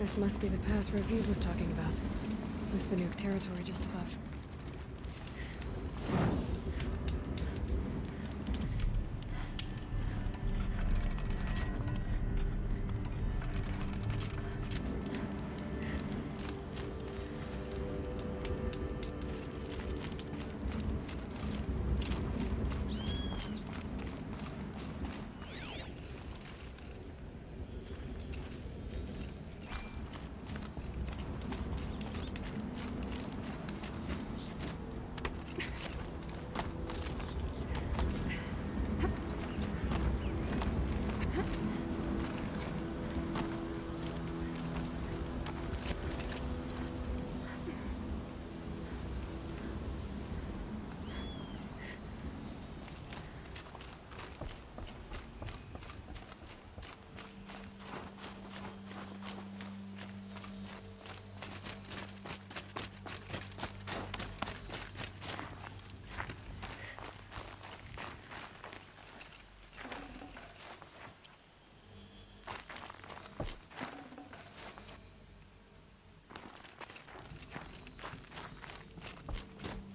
This must be the pass Raviv was talking about. With Banuk territory just above.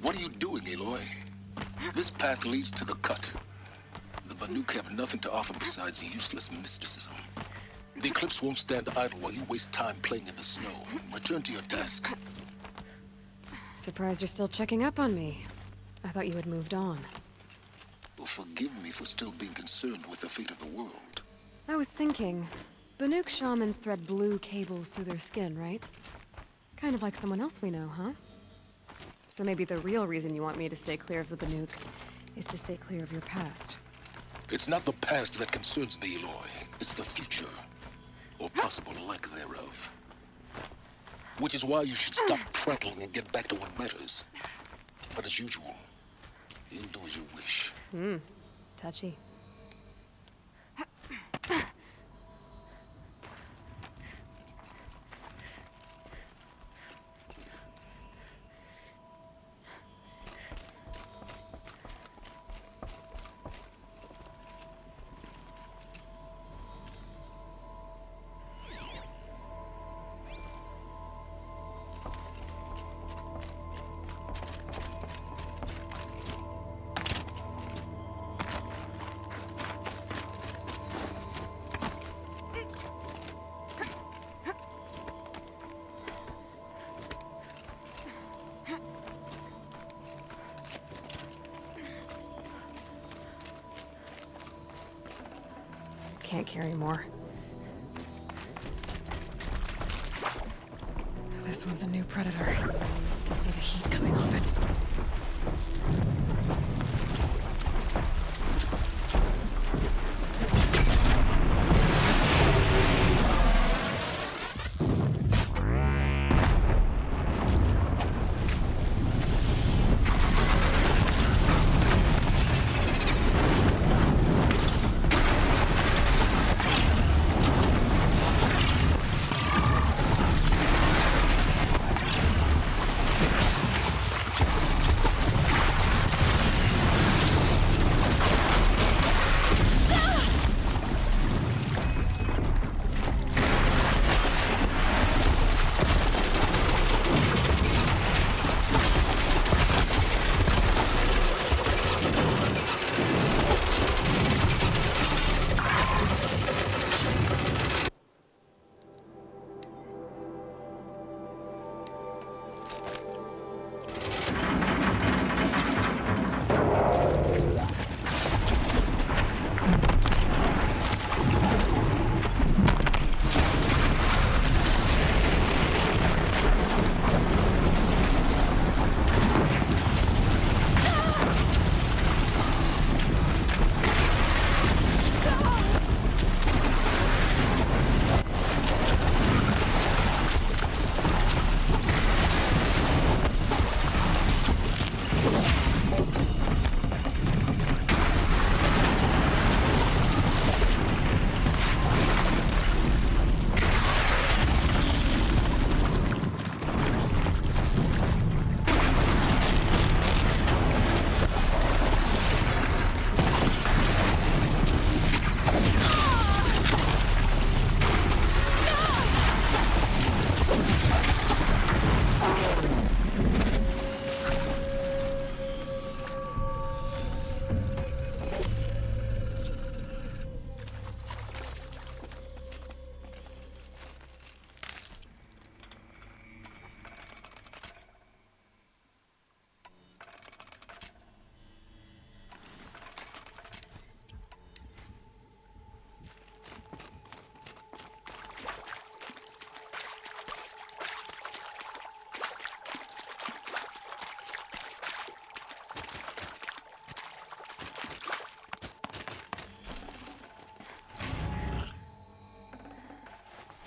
What are you doing, Aloy? This path leads to the cut. The Banuk have nothing to offer besides useless mysticism. The Eclipse won't stand idle while you waste time playing in the snow. Return to your task. Surprised you're still checking up on me. I thought you had moved on. Well, forgive me for still being concerned with the fate of the world. I was thinking, Banuk shamans thread blue cables through their skin, right? Kind of like someone else we know, huh? So maybe the real reason you want me to stay clear of the Banuk is to stay clear of your past. It's not the past that concerns me, Aloy. It's the future. Or possible lack thereof. Which is why you should stop prattling and get back to what matters. But as usual, you'll do as you wish. Touchy. Can't carry more. This one's a new predator. I can see the heat coming off it.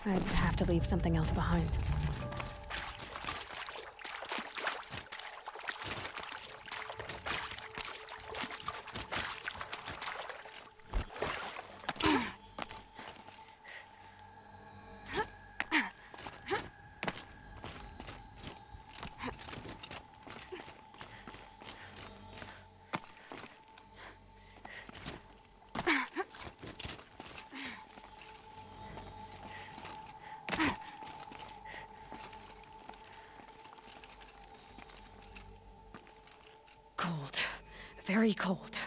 I'd have to leave something else behind. Cold. Very cold.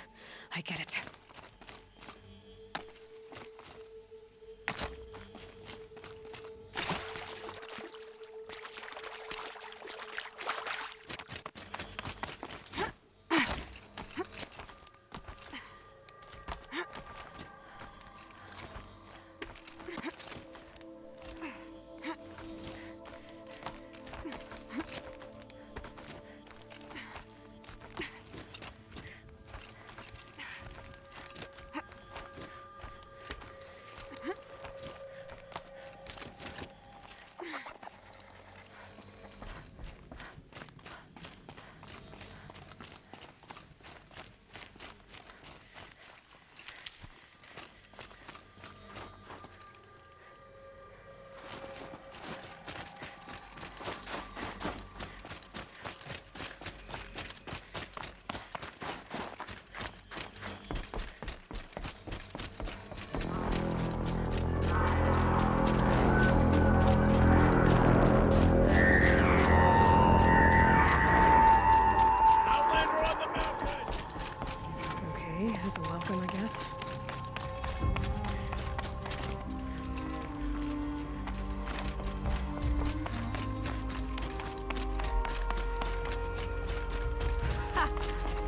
I get it. Okay, that's a welcome, I guess.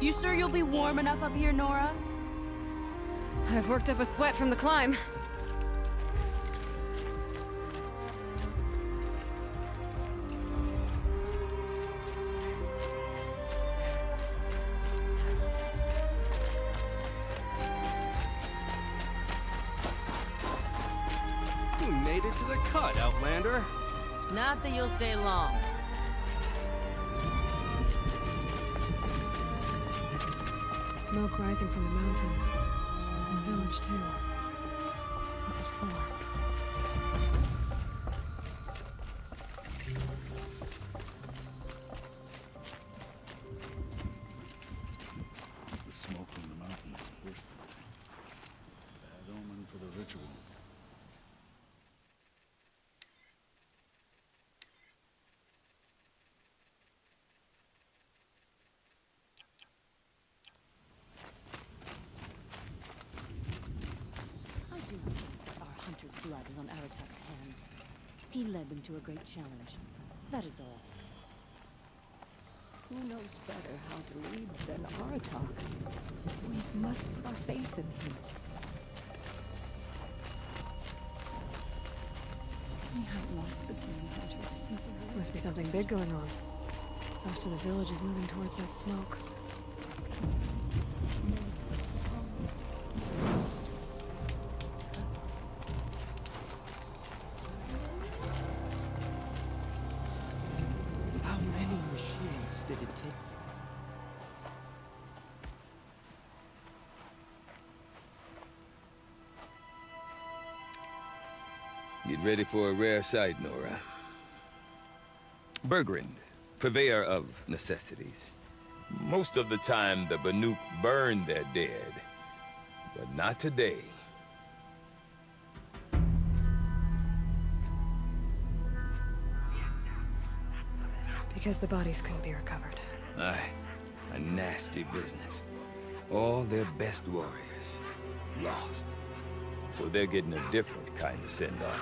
You sure you'll be warm enough up here, Nora? I've worked up a sweat from the climb. You made it to the cut, Outlander. Not that you'll stay long. Smoke rising from the mountain. And the village, too. What's it for? The smoke from the mountain is worse than bad omen for the ritual. I do not think our hunter's blood is on Aratak's hands. He led them to a great challenge. That is all. Who knows better how to lead than Aratak? We must put our faith in him. We have lost the same hunters since the war. Must be something big going on. Most of the village is moving towards that smoke. How many machines did it take? Get ready for a rare sight, Nora. Bergrand, purveyor of necessities. Most of the time, the Banuk burn their dead. But not today. Because the bodies couldn't be recovered. Aye, a nasty business. All their best warriors lost. So they're getting a different kind of send-off.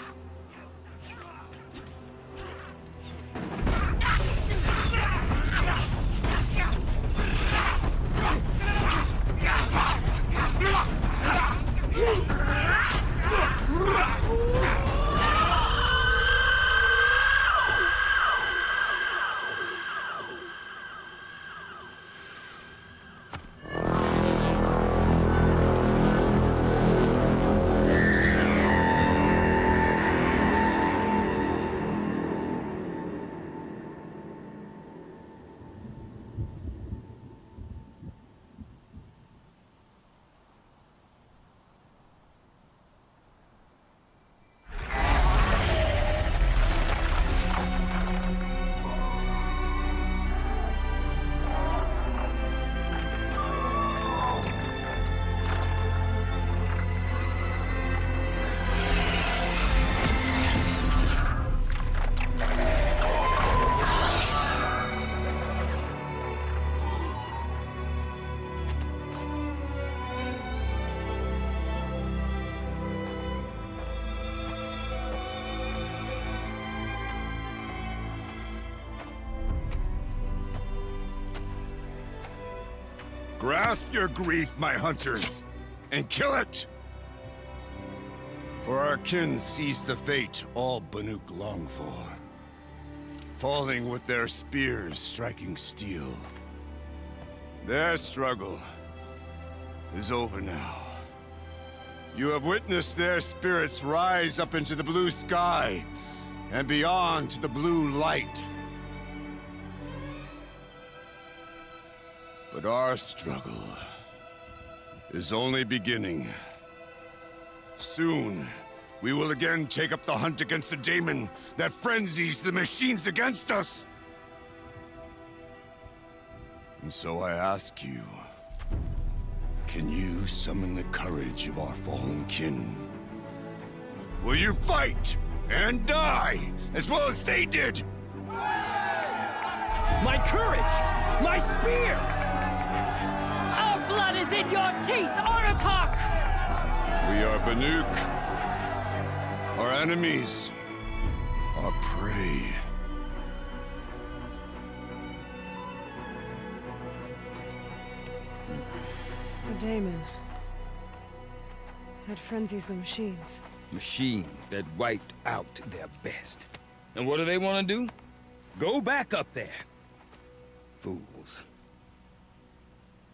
Grasp your grief, my hunters, and kill it! For our kin sees the fate all Banuk long for. Falling with their spears striking steel. Their struggle is over now. You have witnessed their spirits rise up into the blue sky and beyond to the blue light. But our struggle is only beginning. Soon, we will again take up the hunt against the daemon that frenzies the machines against us. And so I ask you, can you summon the courage of our fallen kin? Will you fight and die as well as they did? My courage! My spear! Our blood is in your teeth, Aratak! We are Banuk. Our enemies are prey. The daemon. That frenzies the machines. Machines that wiped out their best. And what do they want to do? Go back up there. Fools.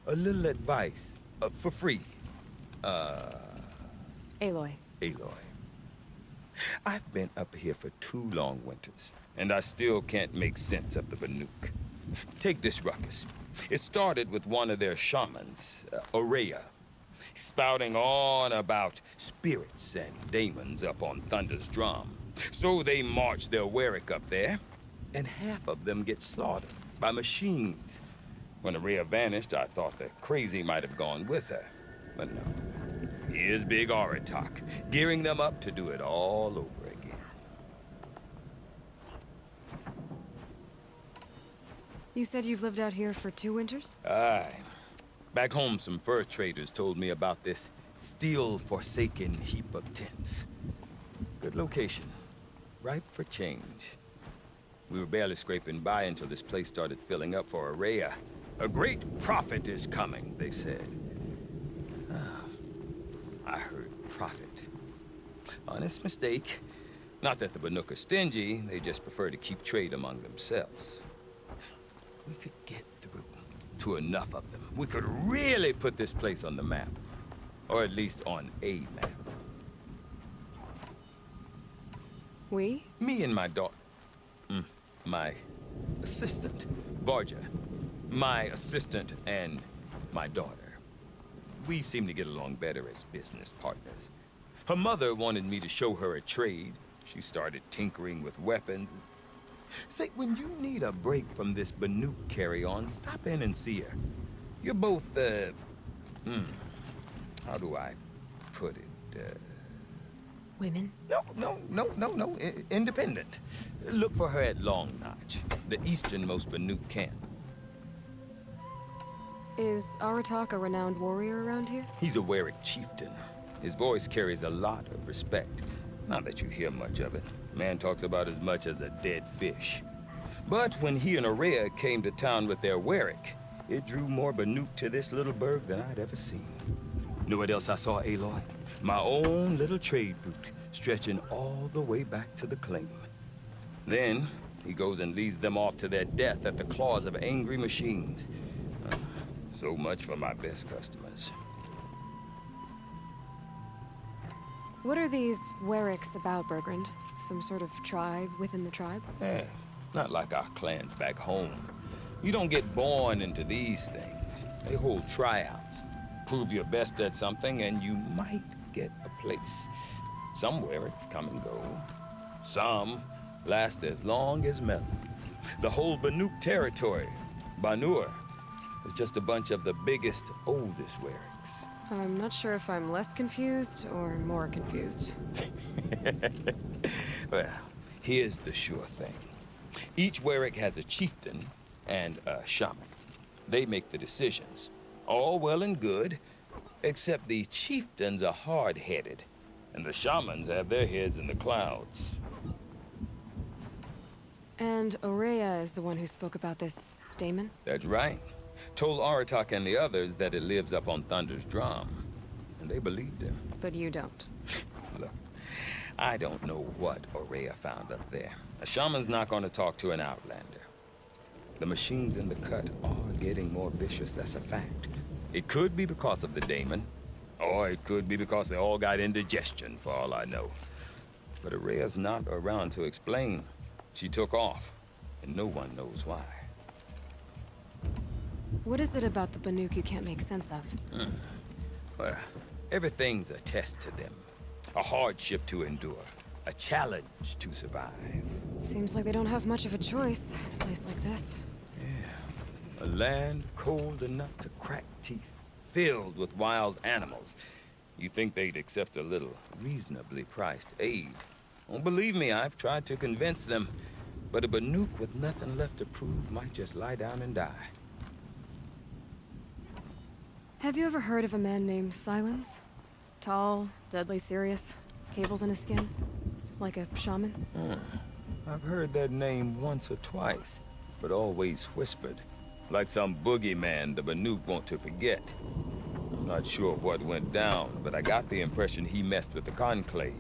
A little advice, for free. Aloy. Aloy. I've been up here for 2 long winters, and I still can't make sense of the Banuk. Take this ruckus. It started with one of their shamans, Ourea, spouting on about spirits and daemons up on Thunder's drum. So they march their Werik up there, and half of them get slaughtered by machines. When Ourea vanished, I thought the crazy might have gone with her, but no. Here's Big Aratak, gearing them up to do it all over again. You said you've lived out here for 2 winters? Aye. Back home, some fur traders told me about this steel-forsaken heap of tents. Good location. Ripe for change. We were barely scraping by until this place started filling up for Ourea. A great prophet is coming, they said. I heard prophet. Honest mistake. Not that the Banuk are stingy, they just prefer to keep trade among themselves. We could get through to enough of them. We could really put this place on the map. Or at least on a map. We? Me and my daughter. My assistant, Varja. My assistant and my daughter. We seem to get along better as business partners. Her mother wanted me to show her a trade. She started tinkering with weapons. Say, when you need a break from this Banuk carry-on, stop in and see her. You're both, how do I put it, Women? No, independent. Look for her at Long Notch, the easternmost Banuk camp. Is Aratak a renowned warrior around here? He's a Werik chieftain. His voice carries a lot of respect. Not that you hear much of it. Man talks about as much as a dead fish. But when he and Ourea came to town with their Werik, it drew more Banuk to this little burg than I'd ever seen. Know what else I saw, Aloy? My own little trade route, stretching all the way back to the claim. Then, he goes and leads them off to their death at the claws of angry machines. So much for my best customers. What are these Weriks about, Bergrand? Some sort of tribe within the tribe? Not like our clans back home. You don't get born into these things. They hold tryouts. Prove your best at something and you might get a place. Some Weriks come and go. Some last as long as Melon. The whole Banuk territory, Banur, is just a bunch of the biggest, oldest Weriks. I'm not sure if I'm less confused or more confused. Well, here's the sure thing. Each Werik has a chieftain and a shaman. They make the decisions. All well and good, except the chieftains are hard-headed, and the shamans have their heads in the clouds. And Ourea is the one who spoke about this daemon? That's right. Told Aratak and the others that it lives up on Thunder's drum. And they believed him. But you don't. Look, I don't know what Aurea found up there. A shaman's not going to talk to an outlander. The machines in the cut are getting more vicious, that's a fact. It could be because of the daemon, or it could be because they all got indigestion, for all I know. But Aurea's not around to explain. She took off, and no one knows why. What is it about the Banuk you can't make sense of? Well, everything's a test to them. A hardship to endure. A challenge to survive. Seems like they don't have much of a choice in a place like this. A land cold enough to crack teeth, filled with wild animals. You think they'd accept a little reasonably priced aid? Oh, believe me, I've tried to convince them. But a Banuk with nothing left to prove might just lie down and die. Have you ever heard of a man named Silence? Tall, deadly serious, cables in his skin? Like a shaman? I've heard that name once or twice, but always whispered. Like some boogeyman the Banuk want to forget. I'm not sure what went down, but I got the impression he messed with the Conclave.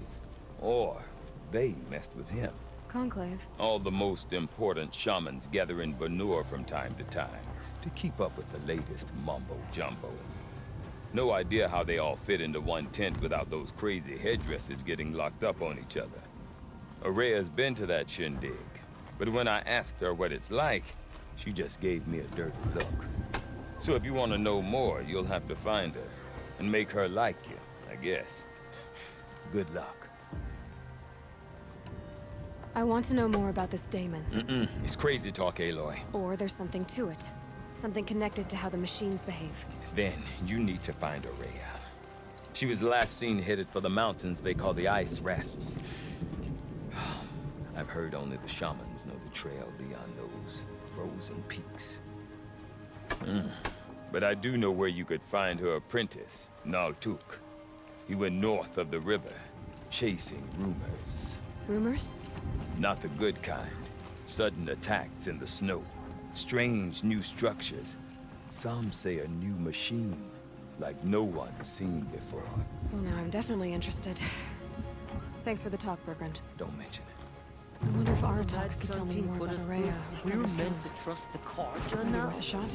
Or they messed with him. Conclave? All the most important shamans gather in Vanur from time to time to keep up with the latest mumbo-jumbo. No idea how they all fit into one tent without those crazy headdresses getting locked up on each other. Aurea's been to that shindig, but when I asked her what it's like, she just gave me a dirty look. So if you want to know more, you'll have to find her and make her like you, I guess. Good luck. I want to know more about this daemon. It's crazy talk, Aloy. Or there's something to it. Something connected to how the machines behave. Then you need to find Aurea. She was last seen headed for the mountains they call the Ice Rafts. I've heard only the shamans know the trail beyond those frozen peaks. But I do know where you could find her apprentice, Naltuk. He went north of the river, chasing rumors. Rumors? Not the good kind. Sudden attacks in the snow. Strange new structures. Some say a new machine, like no one's seen before. Well, now I'm definitely interested. Thanks for the talk, Bergrand. Don't mention it. I wonder if Aratak could tell me more about Aurea. We were meant to trust the Carja Maybe now. worth a shot.